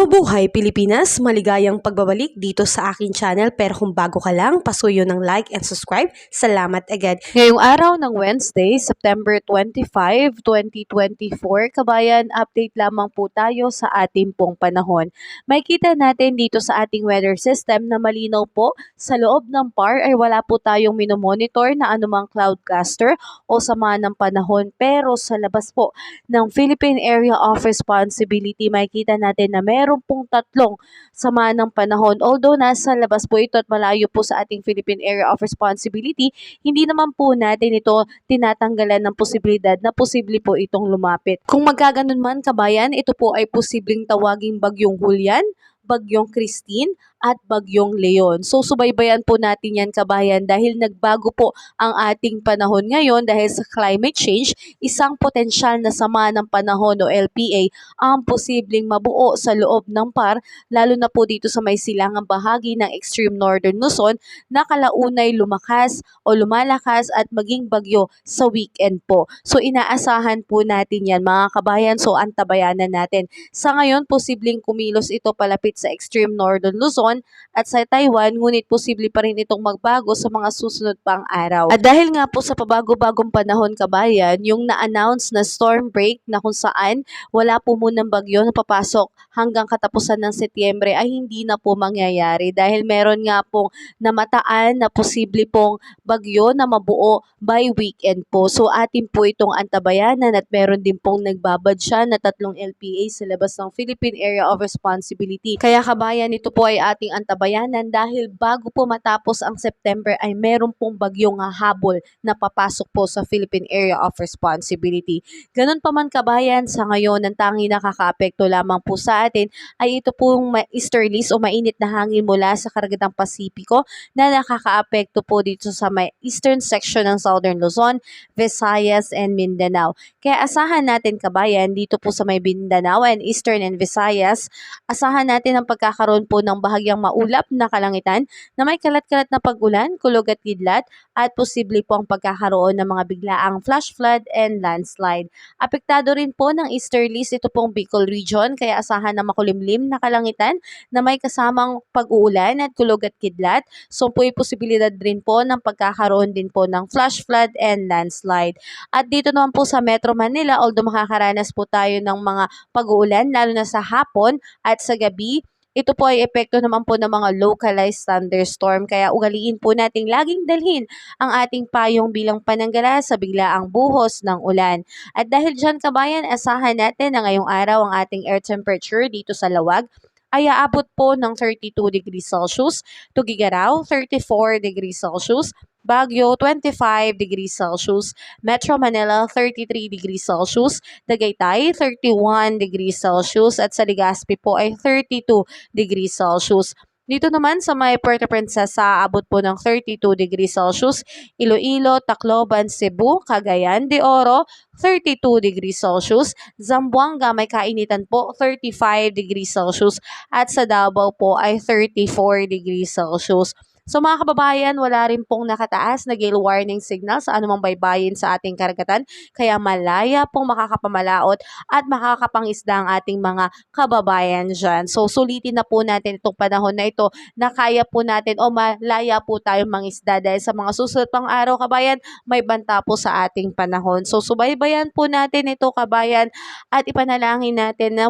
Mabuhay Pilipinas! Maligayang pagbabalik dito sa aking channel, pero kung bago ka lang, pasuyo ng like and subscribe. Salamat agad! Ngayong araw ng Wednesday, September 25, 2024, kabayan, update lamang po tayo sa ating pong panahon. Makikita natin dito sa ating weather system na malinaw po sa loob ng PAR ay wala po tayong minomonitor na anumang cloud cluster o sama ng panahon. Pero sa labas po ng Philippine Area of Responsibility, makikita natin na meron pong tatlong sama ng panahon. Although nasa labas po ito at malayo po sa ating Philippine Area of Responsibility, hindi naman po natin ito tinatanggalan ng posibilidad na posible po itong lumapit. Kung magkaganon man kabayan, ito po ay posibleng tawaging bagyong Julian, bagyong Christine, at bagyong Leon. So subaybayan po natin yan kabayan dahil nagbago po ang ating panahon ngayon dahil sa climate change, isang potensyal na sama ng panahon o LPA ang posibleng mabuo sa loob ng PAR, lalo na po dito sa may silangang bahagi ng extreme northern Luzon na kalaunay lumakas o lumalakas at maging bagyo sa weekend po. So inaasahan po natin yan mga kabayan, so antabayanan natin. Sa ngayon, posibleng kumilos ito palapit sa extreme northern Luzon at sa Taiwan, ngunit posible pa rin itong magbago sa mga susunod pang araw. At dahil nga po sa pabago-bagong panahon kabayan, yung na-announce na storm break na kung saan wala po munang bagyo na papasok hanggang katapusan ng Setyembre ay hindi na po mangyayari dahil meron nga pong namataan na posible pong bagyo na mabuo by weekend po. So atin po itong antabayanan at meron din pong nagbabadya na tatlong LPA sa labas ng Philippine Area of Responsibility. Kaya kabayan, ito po ay ating antabayanan dahil bago po matapos ang September ay meron pong bagyong hahabol na papasok po sa Philippine Area of Responsibility. Ganun pa man kabayan, sa ngayon ang tanging nakakaapekto lamang po sa atin ay ito pong easterlies o mainit na hangin mula sa karagatang Pasipiko na nakakaapekto po dito sa may eastern section ng Southern Luzon, Visayas, and Mindanao. Kaya asahan natin kabayan dito po sa may Mindanao and Eastern and Visayas, asahan natin ang pagkakaroon po ng bahagyang maulap na kalangitan na may kalat-kalat na pag-ulan, kulog at kidlat at posible po ang pagkakaroon ng mga biglaang flash flood and landslide. Apektado rin po ng easterlies ito pong Bicol region, kaya asahan na makulimlim na kalangitan na may kasamang pag-uulan at kulog at kidlat. So po ay posibilidad rin po ng pagkakaroon din po ng flash flood and landslide. At dito naman po sa Metro Manila, although makakaranas po tayo ng mga pag-uulan lalo na sa hapon at sa gabi, ito po ay epekto naman po ng mga localized thunderstorm, kaya ugaliin po nating laging dalhin ang ating payong bilang pananggala sa biglaang buhos ng ulan. At dahil dyan kabayan, asahan natin na ngayong araw ang ating air temperature dito sa Lawag ay aabot po ng 32 degrees Celsius, Tuguegarao 34 degrees Celsius, Baguio 25 degrees Celsius, Metro Manila 33 degrees Celsius, Tagaytay 31 degrees Celsius at sa Legazpi po ay 32 degrees Celsius. Dito naman sa may Puerto Princesa, abot po ng 32 degrees Celsius, Iloilo, Tacloban, Cebu, Cagayan de Oro, 32 degrees Celsius, Zamboanga may kainitan po 35 degrees Celsius at sa Davao po ay 34 degrees Celsius. So mga kababayan, wala rin pong nakataas na gale warning signal sa anumang baybayin sa ating karagatan, kaya malaya pong makakapamalaot at makakapangisda ang ating mga kababayan dyan. So sulitin na po natin itong panahon na ito na kaya po natin o malaya po tayong mangisda dahil sa mga susunod pang araw kabayan, may banta po sa ating panahon. So subaybayan po natin ito kabayan at ipanalangin natin na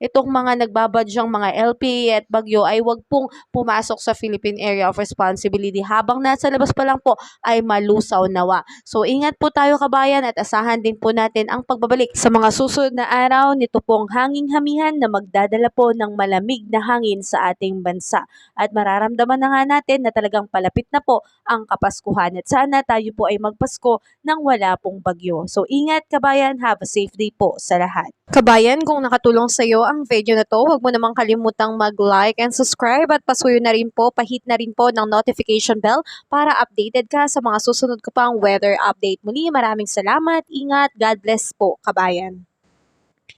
itong mga nagbabadyang mga LPA at bagyo ay wag pong pumasok sa Philippine Area of Responsibility habang nasa labas pa lang po ay malusaw nawa. So ingat po tayo kabayan at asahan din po natin ang pagbabalik sa mga susunod na araw nito pong hanging hamihan na magdadala po ng malamig na hangin sa ating bansa. At mararamdaman na nga natin na talagang palapit na po ang Kapaskuhan at sana tayo po ay magpasko nang wala pong bagyo. So ingat kabayan, have a safe day po sa lahat. Kabayan, kung nakatulong sa iyo ang video na to, huwag mo namang kalimutang mag-like and subscribe at pasuyo na rin po, pahit na rin po ng notification bell para updated ka sa mga susunod ko pang weather update. Muli, maraming salamat, ingat, God bless po, kabayan.